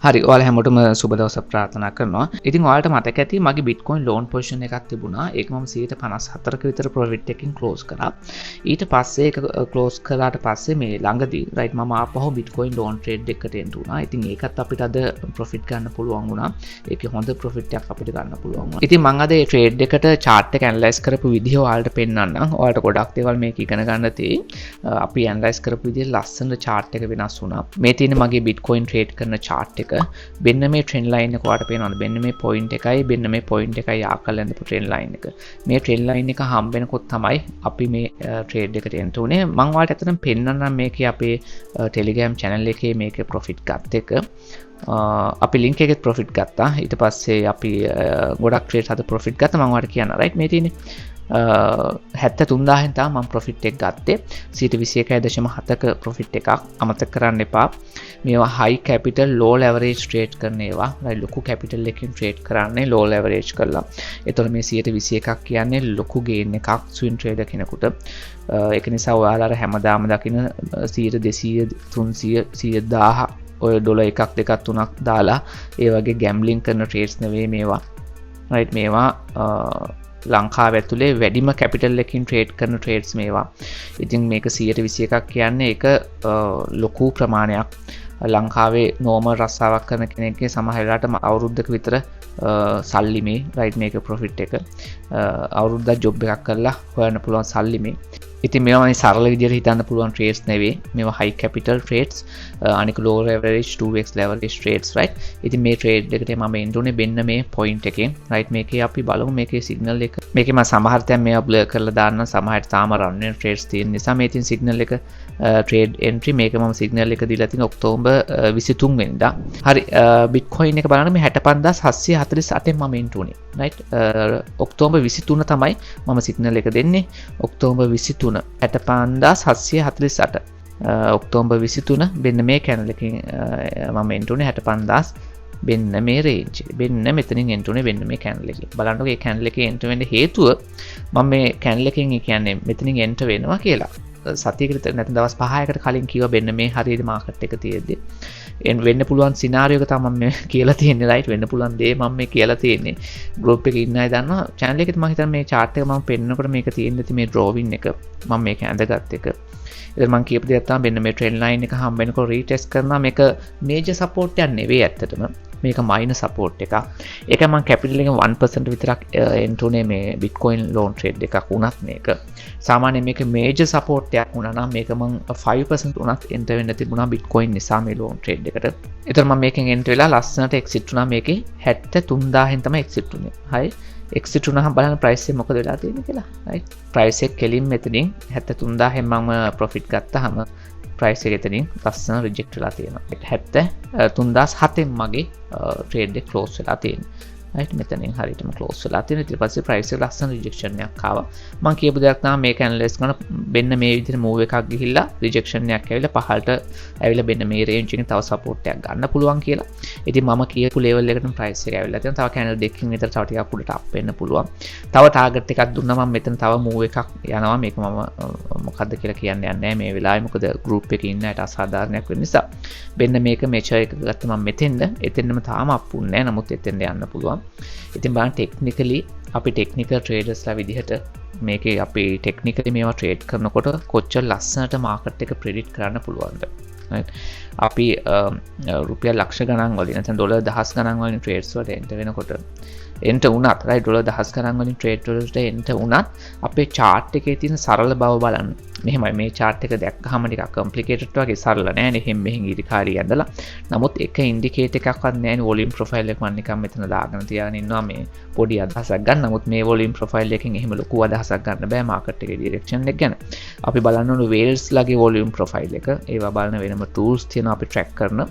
හරි ඔයාලා හැමෝටම සුබ දවසක් ප්‍රාර්ථනා කරනවා. ඉතින් ඔයාලට මතක ඇති මගේ Bitcoin loan position එකක් තිබුණා. ඒක මම 154ක විතර profit එකකින් close කරා. ඊට පස්සේ ඒක close කරාට පස්සේ මේ ළඟදී right මම ආපහු Bitcoin loan trade එකකට enter වුණා. ඉතින් ඒකත් අපිට අද profit ගන්න පුළුවන් වුණා. ඒකේ හොඳ profit එකක් අපිට ගන්න පුළුවන් වුණා. ඉතින් මම අද මේ trade එකට chart එක analyze කරපු විදිහ ඔයාලට පෙන්නන්නම්. ඔයාලට ගොඩක් දේවල් මේක ඉගෙන ගන්න තියෙයි. අපි analyze කරපු විදිහ ලස්සන chart එක වෙනස් වුණා. මේ තියෙන මගේ Bitcoin trade කරන chart එක බෙන්න මේ ට්‍රෙන්ඩ් ලයින් එක ඔයාලට පේනවද බෙන්න මේ පොයින්ට් එකයි බෙන්න මේ පොයින්ට් එකයි ආකල්ලා ඉඳපු ට්‍රෙන්ඩ් ලයින් එක මේ ට්‍රෙන්ඩ් ලයින් එක හම්බ වෙනකොට තමයි අපි මේ ට්‍රේඩ් එකට එන්න උනේ මම ඔයාලට අතන පෙන්නන්නම් මේකේ අපේ Telegram channel එකේ මේකේ profit ගත්ත එක අපි link එකෙත් profit ගත්තා ඊට පස්සේ අපි ගොඩක් trade හද profit ගත්තා මම ඔයාලට කියන්න right මේ තියෙන්නේ 73000න් තමයි මම profit එක ගත්තේ 21.7ක profit එකක් අමතක කරන්න එපා මේවා high capital low leverage trade කරන ඒවා right ලොකු capital එකකින් trade කරන්නේ low leverage කරලා ඒතකොට මේ 121ක් කියන්නේ ලොකු gain එකක් swing trader කෙනෙකුට ඒක නිසා ඔයාලා අර හැමදාම දකින 100 200 300 100,000 ඔය ඩොලර් එකක් දෙකක් තුනක් දාලා ඒ වගේ gambling කරන trades නෙවෙයි මේවා right මේවා ලංකාව ඇතුලේ වැඩිම කැපිටල් එකකින් ට්‍රේඩ් කරන ට්‍රේඩ්ස් මේවා. ඉතින් මේක 121ක් කියන්නේ ඒක ලොකු ප්‍රමාණයක්. ලංකාවේ නෝමල් රස්සාවක් කරන කෙනෙක්ගේ සමහර වෙලාවට අවුරුද්දක විතර සල්ලි මේ රයිට් මේක ප්‍රොෆිට් එක අවුරුද්දක් ජොබ් එකක් කරලා හොයන්න පුළුවන් සල්ලි මේ. ඉතින් මේවා මේ සරල විදිහට හිතන්න පුළුවන් ට්‍රේඩ්ස් නෙවෙයි. මේවා high capital trades අනික low leverage 2x leverage trades right. ඉතින් මේ ට්‍රේඩ් එකට මම එන්න උනේ බෙන්න මේ point එකෙන් right මේකේ අපි බලමු මේකේ signal එක. මේකේ මම සමහර තැන් මේවා blur කරලා දාන්න සමහරට තාම run වෙන trades තියෙන නිසා මේ තියෙන signal එක trade entry මේක මම signal එක දීලා තියෙන ඔක්තෝබර් 23 වෙනිදා. හරි Bitcoin එක බලන්න මේ 65748න් මම එන්න උනේ right. ඔක්තෝබර් 23 තමයි මම signal එක දෙන්නේ. ඔක්තෝබර් 23 65748 ඔක්තෝබර් 23 බෙන්න මේ කැනල් එකකින් මම එන්න උනේ 65000 බෙන්න මේ රේන්ජ් බෙන්න මෙතනින් එන්න උනේ බෙන්න මේ කැනල් එකේ බලන්නකෝ මේ කැනල් එකේ එන්න වෙන්න හේතුව මම මේ කැනල් එකෙන් කියන්නේ මෙතනින් එන්න වෙනවා කියලා සතියකට නැත්නම් දවස් 5කට කලින් කිව්වා බෙන්න මේ හරියට මාකට් එක තියෙද්දි වෙන්න පුළුවන් සිනාරියෝ එක තමයි මම කියලා තියෙන්නේ right වෙන්න පුළුවන් දේ මම මේ කියලා තියෙන්නේ group එකේ ඉන්න අය දන්නවා channel එකේ මම හිතන්නේ මේ chart එක මම පෙන්නනකොට මේක තියෙන්නේ නැති මේ drawing එක මම මේක ඇඳගත් එක ඉතින් මම කියපු දෙයක් තමයි මෙන්න මේ trend line එක හම්බ වෙනකොට retest කරනවා මේක major support එකක් නෙවෙයි ඇත්තටම මේක minor support එකක් ඒක මම capital එකෙන් 1% විතරක් enter උනේ මේ bitcoin loan trade එකක් වුණත් මේක සාමාන්‍යයෙන් මේක major support එකක් වුණා නම් මේක මම 5% උනත් enter වෙන්න තිබුණා bitcoin නිසා මේ loan trade එකට. ඒතර මම මේකෙන් enter වෙලා ලස්සනට exit වුණා මේකේ 73000න් තමයි exit වුනේ. හරි. exit වුණාම බලන්න price එක මොකද වෙලා තියෙන්නේ කියලා. right. price එක කෙලින් මෙතනින් 73000න් මම profit ගත්තාම price එක එතනින් ලස්සන reject වෙලා තියෙනවා. 73007න් මගේ trade එක close වෙලා තියෙනවා. right මෙතනින් හරියටම close වෙලා තියෙන ඊට පස්සේ price එක ලස්සන rejection එකක් ආවා මම කියපු දෙයක් තමයි මේක analyze කරන බෙන්න මේ විදිහට move එකක් ගිහිල්ලා rejection එකක් ඇවිල්ලා පහළට ඇවිල්ලා බෙන්න මේ range එකෙන් තව support එකක් ගන්න පුළුවන් කියලා ඉතින් මම කියපු level එකටම price එක ඇවිල්ලා තියෙනවා තව candle දෙකකින් විතර තව ටිකක් උඩට up වෙන්න පුළුවන් තව target එකක් දුන්නා මම මෙතන තව move එකක් යනවා මේක මම මොකද්ද කියලා කියන්න යන්නේ නැහැ මේ වෙලාවේ මොකද group එකේ ඉන්න අයට අසාධාරණයක් වෙන නිසා බෙන්න මේක measure එක ගත්තා මම එතෙන්ම තාම up වුන්නේ නැහැ නමුත් එතෙන්ද යන්න පුළුවන් ඉතින් බලන්න ටෙක්නිකලි අපි ටෙක්නිකල් ට්‍රේඩර්ස්ලා විදිහට මේකේ අපි ටෙක්නිකලි මේවා ට්‍රේඩ් කරනකොට කොච්චර ලස්සනට මාකට් එක ප්‍රෙඩික්ට් කරන්න පුළුවන්ද අපි රුපියල් ලක්ෂ ගණන් වලින් නැත්නම් ඩොලර් දහස් ගණන් වලින් ට්‍රේඩ්ස් වලට එන්ටර් වෙනකොට එන්ටර් වුණත් right ඩොලර් දහස් ගණන් වලින් ට්‍රේඩ් වලට එන්ටර් වුණත් අපේ chart එකේ තියෙන සරල බව බලන්න මෙහෙමයි මේ chart එක දැක්කහම ටිකක් complicated වගේ සරල නෑනේ එහෙම මෙහෙන් ඉරිකාරිය ඇඳලා නමුත් එක ඉන්ඩිකේටර් එකක්වත් නෑනේ volume profile එක මම නිකන් මෙතන දාගෙන තියාගෙන ඉන්නවා මේ පොඩි අදහසක් ගන්න නමුත් මේ volume profile එකෙන් එහෙම ලොකු අදහසක් ගන්න බෑ market එකේ direction එක ගැන අපි බලන්න ඕනේ whales ලගේ volume profile එක ඒවා බලන වෙනම tools තියෙනවා අපි track කරන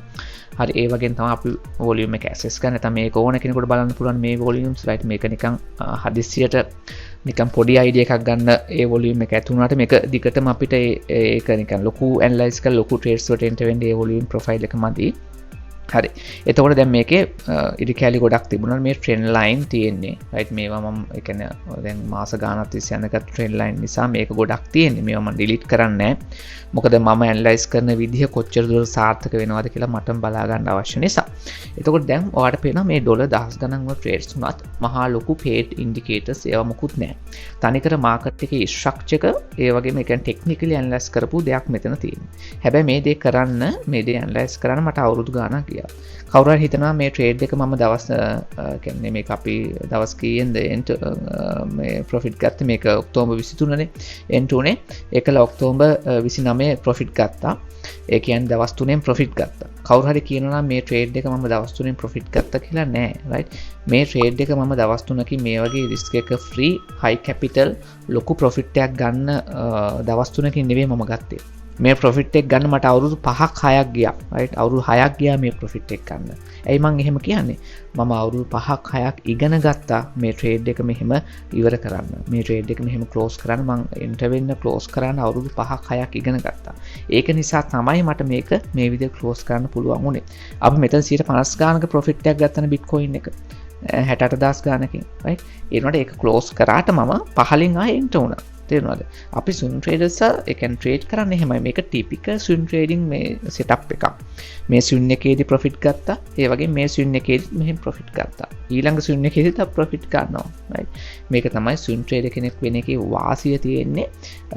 හරි ඒ වගේ තමයි අපි volume එක access කරන්න නැත්නම් මේක ඕන කෙනෙකුට බලන්න පුළුවන් මේ volumes right මේක නිකන් හදිස්සියට නිකන් පොඩි idea එකක් ගන්න ඒ volume එක ඇති වුණාට මේක දිගටම අපිට ඒක නිකන් ලොකු analyze කරලා ලොකු trades වලට enter වෙන්න ඒ volume profile එක මදි හරි එතකොට දැන් මේකේ ඉරි කැලි ගොඩක් තිබුණා මේ ට්‍රෙන්ඩ් ලයින් තියෙන්නේ රයිට් මේවා මම ඒ කියන්නේ දැන් මාස ගානක් තිස්සේ යනක ට්‍රෙන්ඩ් ලයින් නිසා මේක ගොඩක් තියෙන්නේ මේවා මම ඩිලීට් කරන්නේ නැහැ මොකද මම ඇනලයිස් කරන විදිහ කොච්චර දුර සාර්ථක වෙනවද කියලා මටම බලා ගන්න අවශ්‍ය නිසා එතකොට දැන් ඔයාලට පේනවා මේ ඩොලර් දහස් ගණන් වල ට්‍රේඩ්ස් උනත් මහා ලොකු පේඩ් ඉන්ඩිකේටර්ස් ඒවා මොකුත් නැහැ තනිකර මාකට් එකේ ස්ට්‍රක්චර් එක ඒ වගේම ඒ කියන්නේ ටෙක්නිකලි ඇනලයිස් කරපු දෙයක් මෙතන තියෙනවා හැබැයි මේ දේ කරන්න මේ දේ ඇනලයිස් කරන්න මට අවුරුදු ගාණක් කවුරුහරි හිතනවා මේ ට්‍රේඩ් එක මම දවස් කියන්නේ මේක අපි දවස් කීයෙන්ද එන්ට් මේ ප්‍රොෆිට් ගත්තේ මේක ඔක්තෝබර් 23 නේ එන්ට් උනේ ඒකල ඔක්තෝබර් 29 ප්‍රොෆිට් ගත්තා ඒ කියන්නේ දවස් 3ෙන් ප්‍රොෆිට් ගත්තා කවුරු හරි කියනවා මේ ට්‍රේඩ් එක මම දවස් 3ෙන් ප්‍රොෆිට් ගත්තා කියලා නෑ රයිට් මේ ට්‍රේඩ් එක මම දවස් 3කින් මේ වගේ රිස්ක් එක ෆ්‍රී හයි කැපිටල් ලොකු ප්‍රොෆිට් එකක් ගන්න දවස් 3කින් නෙවෙයි මම ගත්තේ මේ ප්‍රොෆිට් එක ගන්න මට අවුරුදු 5ක් 6ක් ගියා රයිට් අවුරුදු 6ක් ගියා මේ ප්‍රොෆිට් එක ගන්න. ඇයි මං එහෙම කියන්නේ? මම අවුරුදු 5ක් 6ක් ඉගෙන ගත්තා මේ ට්‍රේඩ් එක මෙහෙම ඉවර කරන්න. මේ ට්‍රේඩ් එක මෙහෙම ක්ලෝස් කරන්න මං එන්ටර් වෙන්න ක්ලෝස් කරන්න අවුරුදු 5ක් 6ක් ඉගෙන ගත්තා. ඒක නිසා තමයි මට මේක මේ විදිහට ක්ලෝස් කරන්න පුළුවන් වුණේ. අපි මෙතන 150 ගානක ප්‍රොෆිට් එකක් ගත්තනේ බිට්කොයින් එක. 68000 ගානකින් රයිට්. ඊළඟට ඒක ක්ලෝස් කරාට මම පහලින් ආයෙ එන්ටර් වුණා. තේරෙනවද? අපි ස්විං ට්‍රේඩර්ස් ඒ කියන්නේ ට්‍රේඩ් කරන්නේ එහෙමයි. මේක ටිපිකල් ස්විං ට්‍රේඩින් මේ සෙටප් එකක්. මේ ස්විං එකේදී ප්‍රොෆිට් ගත්තා. ඒ වගේ මේ ස්විං එකේදී මෙහෙම ප්‍රොෆිට් ගත්තා. ඊළඟ ස්විං එකේදී තව ප්‍රොෆිට් ගන්නවා. රයිට්. මේක තමයි ස්විං ට්‍රේඩර් කෙනෙක් වෙන එකේ වාසිය තියෙන්නේ.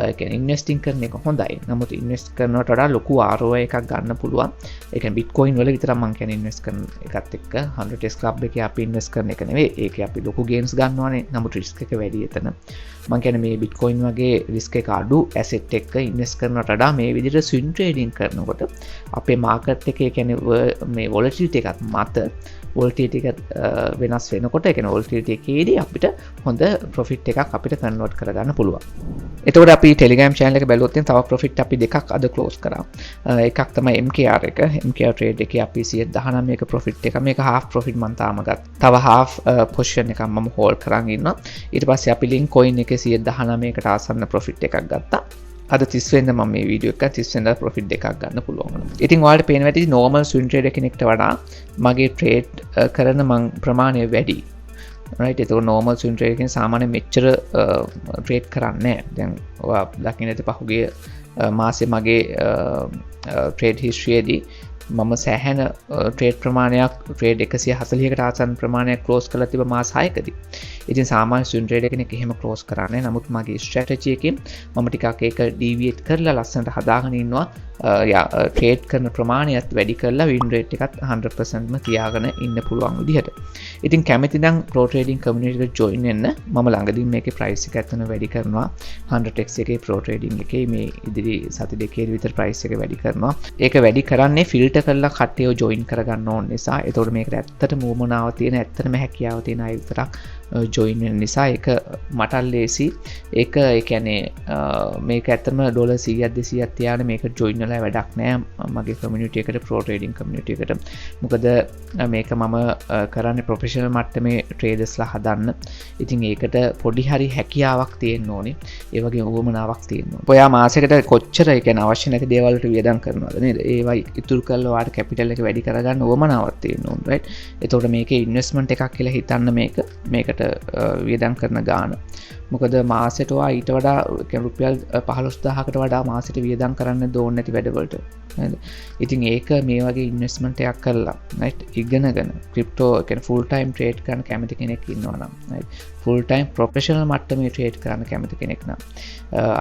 ඒ කියන්නේ ඉන්වෙස්ටිං කරන එක හොඳයි. නමුත් ඉන්වෙස්ට් කරනවට වඩා ලොකු ROI එකක් ගන්න පුළුවන්. ඒ කියන්නේ බිට්කොයින් වල විතරක් මම කියන්නේ ඉන්වෙස්ට් කරන එකත් එක්ක 100x club එකේ අපි ඉන්වෙස්ට් කරන එක නෙවෙයි. ඒකේ අපි ලොකු ගේන්ස් ගන්නවානේ. නමුත් රිස්ක් එක වැඩි එතන. මම කියන්නේ මේ බිට්කොයින් වගේ රිස්ක් එක අඩු ඇසෙට් එකක ඉන්වෙස්ට් කරනවට වඩා මේ විදිහට ස්විං ට්‍රේඩින් කරනකොට අපේ මාකට් එකේ කියන්නේ මේ වොලටිලිටි එකත් මත වොලටිලිටි එක වෙනස් වෙනකොට ඒ කියන්නේ වොලටිලිටි එකේදී අපිට හොඳ ප්‍රොෆිට් එකක් අපිට කන්වර්ට් කරගන්න පුළුවන්. එතකොට අපි Telegram channel එක බැලුවොත් තව ප්‍රොෆිට් අපි දෙකක් අද ක්ලෝස් කරා. එකක් තමයි MKR එක. MKR trade එකේ අපි 119ක ප්‍රොෆිට් එක මේක half profit මම තාම ගත්තා. තව half position එකක් මම hold කරන් ඉන්නවා. ඊට පස්සේ අපි link coin එකේ 119කට ආසන්න ප්‍රොෆිට් එකක් ගත්තා. අද 30 වෙනිදා මම මේ වීඩියෝ එක 30 වෙනිදා ප්‍රොෆිට් දෙකක් ගන්න පුළුවන් වුණා. ඉතින් ඔයාලට පේනවා ඇති normal swing trader කෙනෙක්ට වඩා මගේ trade කරන මං ප්‍රමාණය වැඩි. right ඒක normal swing trader කෙනෙක් සාමාන්‍යයෙන් මෙච්චර trade කරන්නේ නැහැ. දැන් ඔයා දකින්න ඇති පහුගිය මාසේ මගේ trade history එකේදී මම සෑහෙන ට්‍රේඩ් ප්‍රමාණයක් ට්‍රේඩ් 140කට ආසන්න ප්‍රමාණයක් ක්ලෝස් කරලා තිබ්බ මාස 6කදී. ඉතින් සාමාන්‍ය ස්විං ට්‍රේඩර් කෙනෙක් එහෙම ක්ලෝස් කරන්නේ. නමුත් මගේ ස්ට්‍රැටජි එකෙන් මම ටිකක් ඒක ඩීවියේට් කරලා ලස්සනට හදාගෙන ඉන්නවා. ට්‍රේඩ් කරන ප්‍රමාණයත් වැඩි කරලා වින් රේට් එකත් 100%ම තියාගෙන ඉන්න පුළුවන් විදිහට. ඉතින් කැමති නම් ප්‍රෝ ට්‍රේඩින් කමියුනිටි එකට ජොයින් වෙන්න. මම ළඟදී මේකේ ප්‍රයිස් එක ඇත්තන වැඩි කරනවා. 100x එකේ ප්‍රෝ ට්‍රේඩින් එකේ මේ ඉදිරි සති දෙකේ විතර ප්‍රයිස් එක වැඩි කරනවා. ඒක වැඩි කරන්නේ ෆිල්ටර් කරලා කට්ටියව ජොයින් කරගන්න ඕන නිසා. ඒතකොට මේකට ඇත්තටම උවමනාව තියෙන ඇත්තටම හැකියාව තියෙන අය විතරක් ජොයින් වෙන නිසා ඒක මට ලේසි. ඒක ඒ කියන්නේ මේක ඇත්තටම ඩොලර් 100ක් 200ක් තියාගෙන මේක ජොයින් වෙලා වැඩක් නෑ මගේ කමියුනිටි එකට ප්‍රෝ ට්‍රේඩින් කමියුනිටි එකට. මොකද මේක මම කරන්නේ ප්‍රොෆෙෂනල් මට්ටමේ ට්‍රේඩර්ස්ලා හදන්න. ඉතින් ඒකට පොඩි හරි හැකියාවක් තියෙන්න ඕනේ. ඒ වගේ උවමනාවක් තියෙන්න ඕනේ. ඔයා මාසෙකට කොච්චර ඒ කියන්නේ අවශ්‍ය නැති දේවල් වලට වියදම් කරනවද නේද? ඒවා ඉතුරු කරලා ඔයාට කැපිටල් එක වැඩි කරගන්න උවමනාවක් තියෙන්න ඕනේ. රයිට්. එතකොට මේකේ ඉන්වෙස්ට්මන්ට් එකක් කියලා හිතන්න මේකට වියදම් කරන ගාන. මොකද මාසෙට ඔයා ඊට වඩා රුපියල් 15000කට වඩා මාසෙට වියදම් කරන්න ඕනේ නැති වැඩවලට. නේද? ඉතින් ඒක මේ වගේ ඉන්වෙස්ට්මන්ට් එකක් කරලා right ඉගෙනගෙන ක්‍රිප්ටෝ කියන්නේ ෆුල් ටයිම් ට්‍රේඩ් කරන කැමති කෙනෙක් ඉන්නවා නම් right ෆුල් ටයිම් ප්‍රොෆෙෂනල් මට්ටමේ ට්‍රේඩ් කරන්න කැමති කෙනෙක් නම්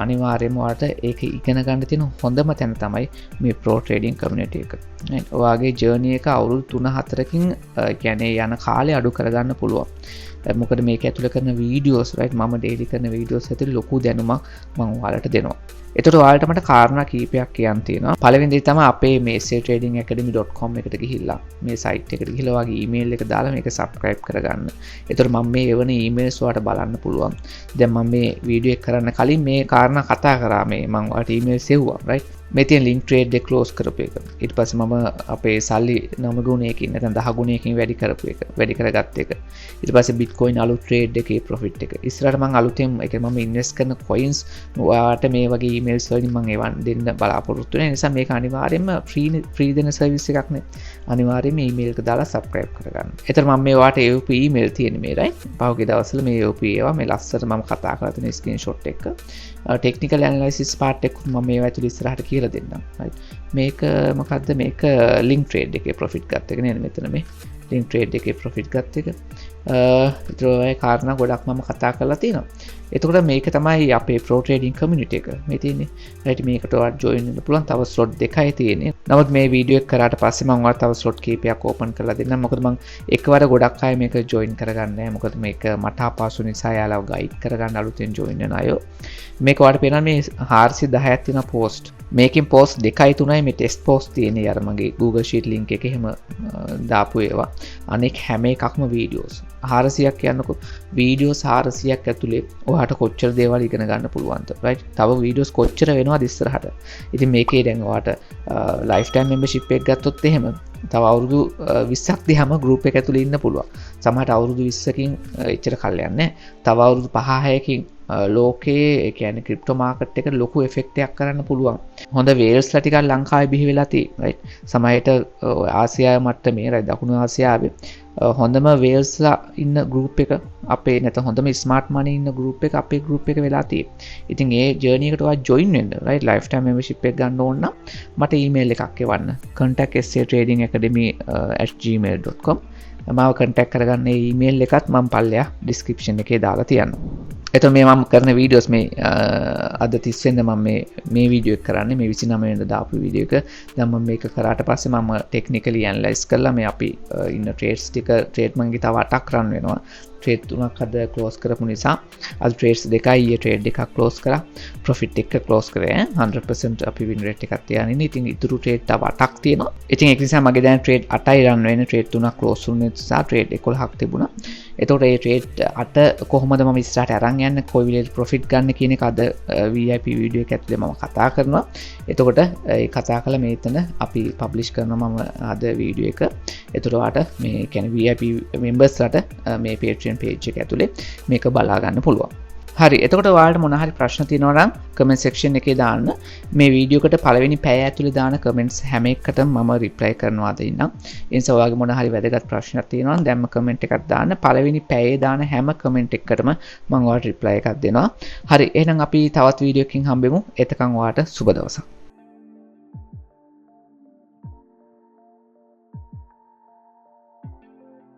අනිවාර්යයෙන්ම ඔයාලට ඒක ඉගෙන ගන්න තියෙන හොඳම තැන තමයි මේ ප්‍රෝ ට්‍රේඩින් කමියුනිටි එක. right ඔයාගේ ජර්නි එක අවුරුදු 3-4කින් කියන්නේ යන කාලය අඩු කරගන්න පුළුවන්. මොකද මේක ඇතුළේ කරන වීඩියෝස් right මම ඩේලි කරන වීඩියෝස් ඇතුළේ ලොකු දැනුමක් මම ඔයාලට දෙනවා. එතකොට ඔයාලට මට කාරණා කීපයක් කියන්න තියෙනවා. පළවෙනි දේ තමයි අපේ මේ saytradingacademy.com එකට ගිහිල්ලා මේ site එකට ගිහිල්ලා ඔයාගේ email එක දාලා මේක subscribe කරගන්න. එතකොට මම මේ එවන emails ඔයාලට බලන්න පුළුවන්. දැන් මම මේ වීඩියෝ එක කරන්න කලින් මේ කාරණා කතා කරා මේ මම ඔයාලට email සෙව්වා right මේ තියෙන link trade එක close කරපු එක. ඊට පස්සේ මම අපේ සල්ලි 9 ගුණයකින් නැත්නම් 10 ගුණයකින් වැඩි කරපු එක. වැඩි කරගත්ත එක. ඊට පස්සේ Bitcoin අලුත් trade එකේ profit එක. ඉස්සරහට මම අලුතෙන් ඒක මම invest කරන coins ඔයාලට මේ වගේ emails වලින් මම ඒවන් දෙන්න බලාපොරොත්තු වෙන නිසා මේක අනිවාර්යයෙන්ම free දෙන service එකක් නේ. අනිවාර්යයෙන්ම email එක දාලා subscribe කරගන්න. ඒතර මම මේ ඔයාලට AOP email තියෙන්නේ මේ right. පහුගිය දවස්වල මේ AOP ඒවා මේ ලස්සට මම කතා කරලා තියෙන screenshot එක. technical analysis part එක මම මේවා ඇතුළේ ඉස්සරහට කියලා දෙන්නම්. right. මේක මොකද්ද මේක link trade එකේ profit ගත්ත එක නේද මෙතන මේ link trade එකේ profit ගත්ත එක. ඒතර ඔය කාරණා ගොඩක් මම කතා කරලා තියෙනවා. එතකොට මේක තමයි අපේ pro trading community එක. මේ තියෙන්නේ. right මේකට ඔයාලට join වෙන්න පුළුවන්. තව slot දෙකයි තියෙන්නේ. නමුත් මේ වීඩියෝ එක කරාට පස්සේ මම ඔයාලට තව slot කීපයක් open කරලා දෙන්නම්. මොකද මම එකවර ගොඩක් අය මේක join කරගන්නේ නැහැ. මොකද මේක මට අපහසු නිසා යාළුව guide කරගන්න අලුතෙන් join වෙන අය. මේක ඔයාලට පේනවා මේ 410ක් තියෙන post. මේකෙන් post 2යි 3යි මේ test post තියෙන්නේ අර මගේ Google Sheet link එකේ එහෙම දාපු ඒවා. අනෙක් හැම එකක්ම videos. 400ක් කියන්නකො videos 400ක් ඇතුලේ ඔයාට කොච්චර දේවල් ඉගෙන ගන්න පුළුවන්ද right තව videos කොච්චර වෙනවද ඉස්සරහට ඉතින් මේකේ දැන් ඔයාට lifetime membership එක ගත්තොත් එහෙම තව අවුරුදු 20ක් දිහාම group එක ඇතුලේ ඉන්න පුළුවන් සමහරට අවුරුදු 20කින් එච්චර කල් යන්නේ තව අවුරුදු 5-6කින් ලෝකයේ ඒ කියන්නේ ක්‍රිප්ටෝ මාකට් එකට ලොකු එෆෙක්ට් එකක් කරන්න පුළුවන් හොඳ වේල්ස්ලා ටිකක් ලංකාවේ බිහි වෙලා තියෙයි right සමහරට ආසියාවේ මට්ටමේ right දකුණු ආසියාවේ හොඳම වේල්ස්ලා ඉන්න group එක අපේ නැත්නම් හොඳම ස්මාර්ට් මනි ඉන්න group එක අපේ group එක වෙලා තියෙයි. ඉතින් ඒ journey එකට ඔයා join වෙන්න right lifetime membership එක ගන්න ඕන නම් මට email එකක් එවන්න contact@tradingacademy@gmail.com මාව contact කරගන්න ඒ email එකත් මම පල්ලෙහා description එකේ දාලා තියන්නම්. එතකොට මේ මම කරන වීඩියෝස් මේ අද 30 වෙනිදා මම මේ වීඩියෝ එක කරන්නේ මේ 29 වෙනිදා දාපු වීඩියෝ එක. දැන් මම මේක කරාට පස්සේ මම ටෙක්නිකලි ඇනලයිස් කරලා මේ අපි ඉන්න ට්‍රේඩ්ස් ටික ට්‍රේඩ් මංගේ තව 8ක් රන් වෙනවා. ට්‍රේඩ් 3ක් අද ක්ලෝස් කරපු නිසා අද ට්‍රේඩ්ස් දෙකයි ඊයේ ට්‍රේඩ් එකක් ක්ලෝස් කරා. ප්‍රොෆිට් එක ක්ලෝස් කරේ 100% අපි වින් රේට් එකක් තියාගෙන ඉන්නේ. ඉතින් ඉතුරු ට්‍රේඩ් තව 8ක් තියෙනවා. ඉතින් ඒක නිසා මගේ දැන් ට්‍රේඩ් 8යි රන් වෙන්නේ. ට්‍රේඩ් 3ක් ක්ලෝස් වුණ නිසා ට්‍රේඩ් 11ක් තිබුණා. එතකොට මේ ට්‍රේඩ් 8 කොහොමද මම ඉස්සරහට අරන් යන්නේ කොයි විදිහට ප්‍රොෆිට් ගන්න කියන එක අද VIP වීඩියෝ එක ඇතුලේ මම කතා කරනවා. එතකොට ඒ කතා කළ මේතන අපි පබ්ලිෂ් කරනවා මම අද වීඩියෝ එක. එතකොට ඔයාට මේ කියන්නේ VIP members ලට මේ Patreon page එක ඇතුලේ මේක බලා ගන්න පුළුවන්. හරි එතකොට ඔයාලට මොන හරි ප්‍රශ්න තියෙනවා නම් comment section එකේ දාන්න මේ වීඩියෝ එකට පළවෙනි පැය ඇතුලේ දාන comments හැම එකකටම මම reply කරනවා දෙන්නම් ඒ නිසා ඔයාගේ මොන හරි වැදගත් ප්‍රශ්නක් තියෙනවා නම් දැන්ම comment එකක් දාන්න පළවෙනි පැයේ දාන හැම comment එකකටම මම ඔයාලට reply එකක් දෙනවා හරි එහෙනම් අපි තවත් වීඩියෝ එකකින් හම්බෙමු එතකන් ඔයාලට සුබ දවසක්